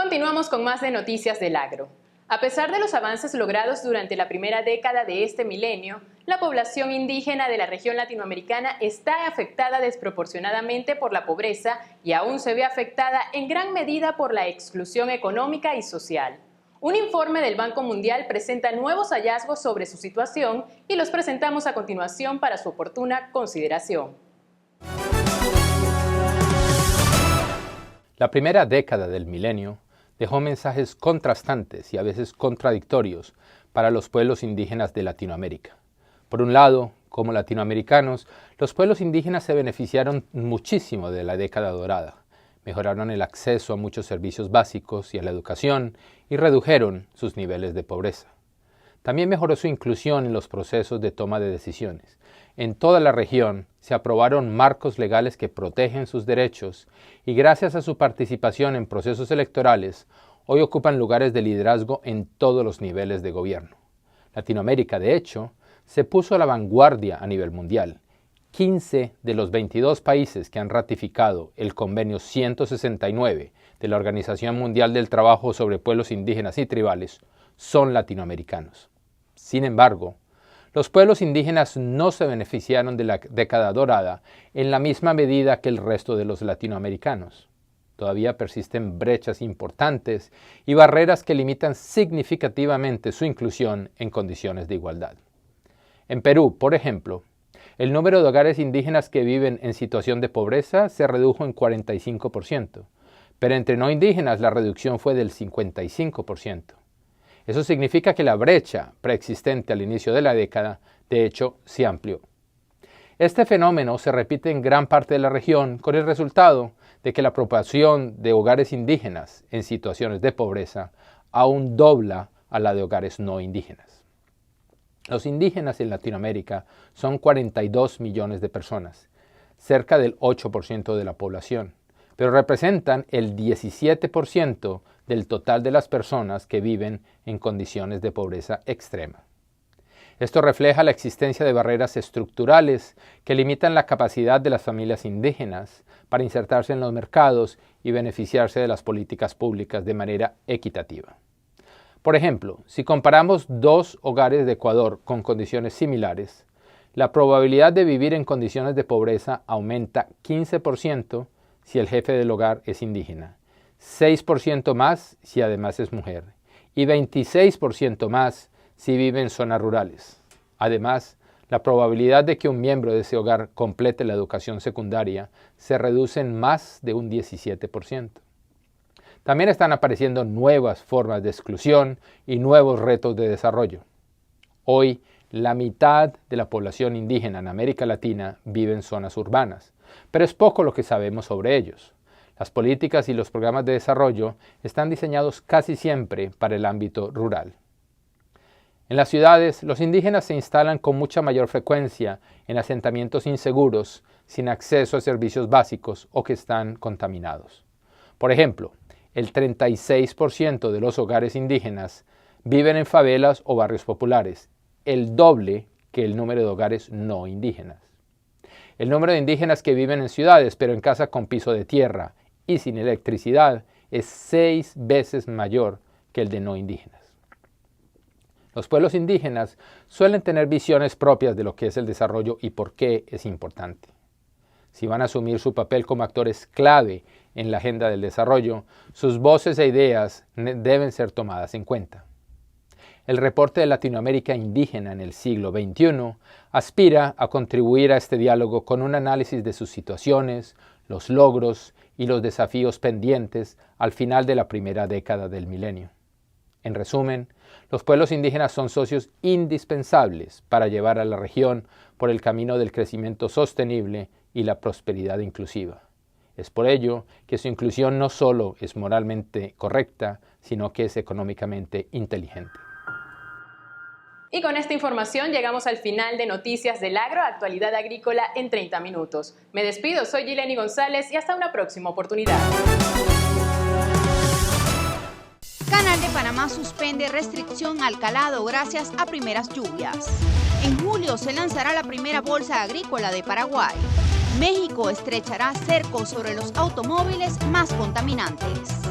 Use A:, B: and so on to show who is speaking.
A: Continuamos con más de Noticias del Agro. A pesar de los avances logrados durante la primera década de este milenio, la población indígena de la región latinoamericana está afectada desproporcionadamente por la pobreza y aún se ve afectada en gran medida por la exclusión económica y social. Un informe del Banco Mundial presenta nuevos hallazgos sobre su situación y los presentamos a continuación para su oportuna consideración.
B: La primera década del milenio dejó mensajes contrastantes y a veces contradictorios para los pueblos indígenas de Latinoamérica. Por un lado, como latinoamericanos, los pueblos indígenas se beneficiaron muchísimo de la década dorada. Mejoraron el acceso a muchos servicios básicos y a la educación y redujeron sus niveles de pobreza. También mejoró su inclusión en los procesos de toma de decisiones. En toda la región se aprobaron marcos legales que protegen sus derechos y gracias a su participación en procesos electorales, hoy ocupan lugares de liderazgo en todos los niveles de gobierno. Latinoamérica, de hecho, se puso a la vanguardia a nivel mundial. 15 de los 22 países que han ratificado el Convenio 169 de la Organización Mundial del Trabajo sobre Pueblos Indígenas y Tribales son latinoamericanos. Sin embargo, los pueblos indígenas no se beneficiaron de la década dorada en la misma medida que el resto de los latinoamericanos. Todavía persisten brechas importantes y barreras que limitan significativamente su inclusión en condiciones de igualdad. En Perú, por ejemplo, el número de hogares indígenas que viven en situación de pobreza se redujo en 45%, pero entre no indígenas la reducción fue del 55%. Eso significa que la brecha preexistente al inicio de la década, de hecho, se amplió. Este fenómeno se repite en gran parte de la región con el resultado de que la proporción de hogares indígenas en situaciones de pobreza aún dobla a la de hogares no indígenas. Los indígenas en Latinoamérica son 42 millones de personas, cerca del 8% de la población, pero representan el 17% del total de las personas que viven en condiciones de pobreza extrema. Esto refleja la existencia de barreras estructurales que limitan la capacidad de las familias indígenas para insertarse en los mercados y beneficiarse de las políticas públicas de manera equitativa. Por ejemplo, si comparamos dos hogares de Ecuador con condiciones similares, la probabilidad de vivir en condiciones de pobreza aumenta 15% si el jefe del hogar es indígena, 6% más si además es mujer y 26% más si vive en zonas rurales. Además, la probabilidad de que un miembro de ese hogar complete la educación secundaria se reduce en más de un 17%. También están apareciendo nuevas formas de exclusión y nuevos retos de desarrollo. Hoy, la mitad de la población indígena en América Latina vive en zonas urbanas, pero es poco lo que sabemos sobre ellos. Las políticas y los programas de desarrollo están diseñados casi siempre para el ámbito rural. En las ciudades, los indígenas se instalan con mucha mayor frecuencia en asentamientos inseguros, sin acceso a servicios básicos o que están contaminados. Por ejemplo, el 36% de los hogares indígenas viven en favelas o barrios populares, el doble que el número de hogares no indígenas. El número de indígenas que viven en ciudades, pero en casa con piso de tierra y sin electricidad, es 6 veces mayor que el de no indígenas. Los pueblos indígenas suelen tener visiones propias de lo que es el desarrollo y por qué es importante. Si van a asumir su papel como actores clave en la agenda del desarrollo, sus voces e ideas deben ser tomadas en cuenta. El reporte de Latinoamérica indígena en el siglo XXI aspira a contribuir a este diálogo con un análisis de sus situaciones, los logros y los desafíos pendientes al final de la primera década del milenio. En resumen, los pueblos indígenas son socios indispensables para llevar a la región por el camino del crecimiento sostenible y la prosperidad inclusiva. Es por ello que su inclusión no solo es moralmente correcta, sino que es económicamente inteligente.
A: Y con esta información llegamos al final de Noticias del Agro, actualidad agrícola en 30 minutos. Me despido, soy Gileni González y hasta una próxima oportunidad.
C: Canal de Panamá suspende restricción al calado gracias a primeras lluvias. En julio se lanzará la primera bolsa agrícola de Paraguay. México estrechará cercos sobre los automóviles más contaminantes.